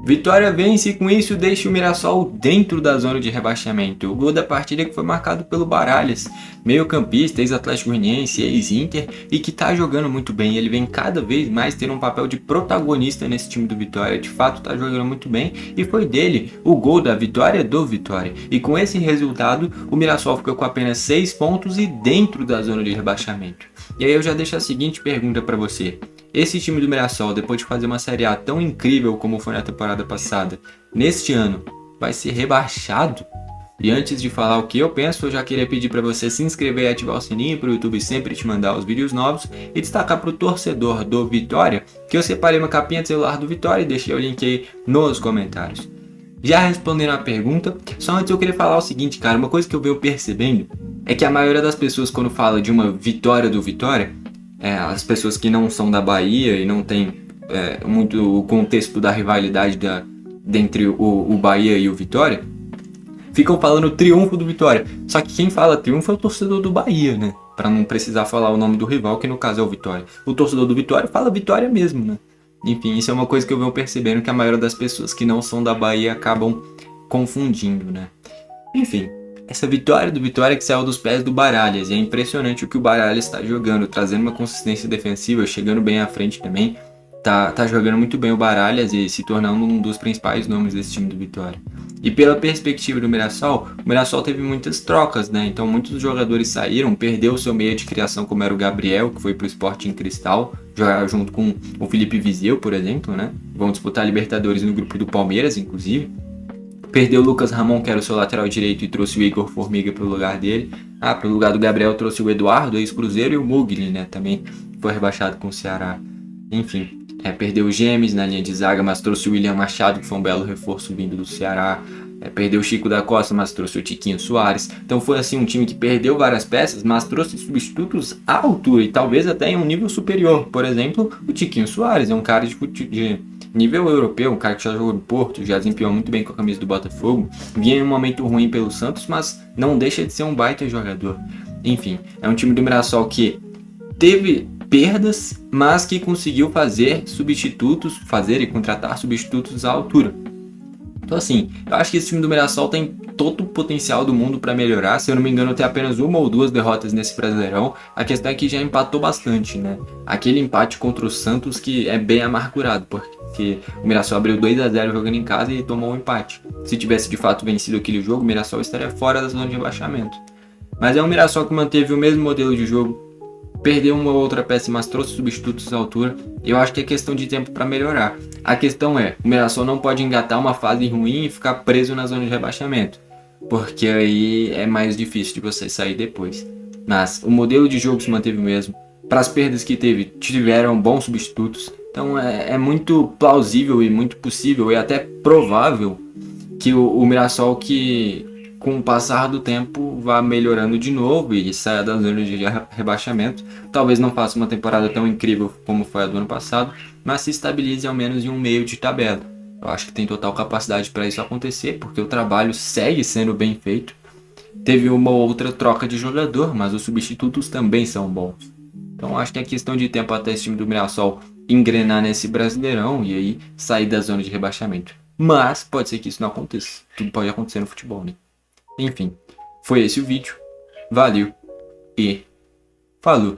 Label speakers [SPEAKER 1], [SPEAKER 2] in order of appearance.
[SPEAKER 1] Vitória vence e com isso deixa o Mirassol dentro da zona de rebaixamento. O gol da partida que foi marcado pelo Baralhas, meio-campista, ex-Atlético Goianiense, ex-Inter e que tá jogando muito bem. Ele vem cada vez mais tendo um papel de protagonista nesse time do Vitória. De fato, tá jogando muito bem e foi dele o gol da vitória do Vitória. E com esse resultado, o Mirassol ficou com apenas 6 pontos e dentro da zona de rebaixamento. E aí eu já deixo a seguinte pergunta para você. Esse time do Mirassol, depois de fazer uma Série A tão incrível como foi na temporada passada, neste ano, vai ser rebaixado? E antes de falar o que eu penso, eu já queria pedir para você se inscrever e ativar o sininho para o YouTube sempre te mandar os vídeos novos e destacar para o torcedor do Vitória que eu separei uma capinha de celular do Vitória e deixei o link aí nos comentários. Já respondendo a pergunta, só antes eu queria falar o seguinte, cara, uma coisa que eu venho percebendo é que a maioria das pessoas quando fala de uma vitória do Vitória, as pessoas que não são da Bahia e não tem muito o contexto da rivalidade entre o Bahia e o Vitória, ficam falando triunfo do Vitória. Só que quem fala triunfo é o torcedor do Bahia, né? Pra não precisar falar o nome do rival, que no caso é o Vitória. O torcedor do Vitória fala Vitória mesmo, né? Enfim, isso é uma coisa que eu venho percebendo que a maioria das pessoas que não são da Bahia acabam confundindo, né? Enfim, essa vitória do Vitória que saiu dos pés do Baralhas. E é impressionante o que o Baralhas está jogando, trazendo uma consistência defensiva, chegando bem à frente também. Tá jogando muito bem o Baralhas e se tornando um dos principais nomes desse time do Vitória. E pela perspectiva do Mirassol, o Mirassol teve muitas trocas, né? Então muitos jogadores saíram, perdeu o seu meia de criação como era o Gabriel, que foi pro Sporting Cristal, jogar junto com o Felipe Viseu, por exemplo, né? Vão disputar a Libertadores no grupo do Palmeiras, inclusive. Perdeu o Lucas Ramon, que era o seu lateral direito, e trouxe o Igor Formiga para o lugar dele. Para o lugar do Gabriel trouxe o Eduardo, ex-Cruzeiro, e o Mugni, né? Também foi rebaixado com o Ceará. Enfim, perdeu o Gemes na linha de zaga, mas trouxe o William Machado, que foi um belo reforço vindo do Ceará. Perdeu o Chico da Costa, mas trouxe o Tiquinho Soares. Então foi assim um time que perdeu várias peças, mas trouxe substitutos à altura e talvez até em um nível superior. Por exemplo, o Tiquinho Soares é um cara de nível europeu, um cara que já jogou no Porto, já desempenhou muito bem com a camisa do Botafogo, vinha em um momento ruim pelo Santos, mas não deixa de ser um baita jogador. Enfim, é um time do Mirassol que teve perdas, mas que conseguiu fazer e contratar substitutos à altura. Então assim, eu acho que esse time do Mirassol tem todo o potencial do mundo para melhorar. Se eu não me engano, tem apenas uma ou duas derrotas nesse Brasileirão. A questão é que já empatou bastante, né? Aquele empate contra o Santos que é bem amargurado, porque o Mirassol abriu 2-0 jogando em casa e tomou um empate. Se tivesse de fato vencido aquele jogo, o Mirassol estaria fora da zona de rebaixamento. Mas é um Mirassol que manteve o mesmo modelo de jogo, perdeu uma ou outra peça, mas trouxe substitutos à altura. Eu acho que é questão de tempo para melhorar. A questão é, o Mirassol não pode engatar uma fase ruim e ficar preso na zona de rebaixamento, porque aí é mais difícil de você sair depois. Mas o modelo de jogo se manteve o mesmo. Para as perdas que teve, tiveram bons substitutos. Então é muito plausível e muito possível e até provável que o Mirassol, que com o passar do tempo vá melhorando de novo e saia da zona de rebaixamento. Talvez não faça uma temporada tão incrível como foi a do ano passado, mas se estabilize ao menos em um meio de tabela. Eu acho que tem total capacidade para isso acontecer, porque o trabalho segue sendo bem feito. Teve uma ou outra troca de jogador, mas os substitutos também são bons. Então acho que é questão de tempo até esse time do Mirassol engrenar nesse Brasileirão e aí sair da zona de rebaixamento. Mas pode ser que isso não aconteça. Tudo pode acontecer no futebol, né? Enfim, foi esse o vídeo. Valeu e falou!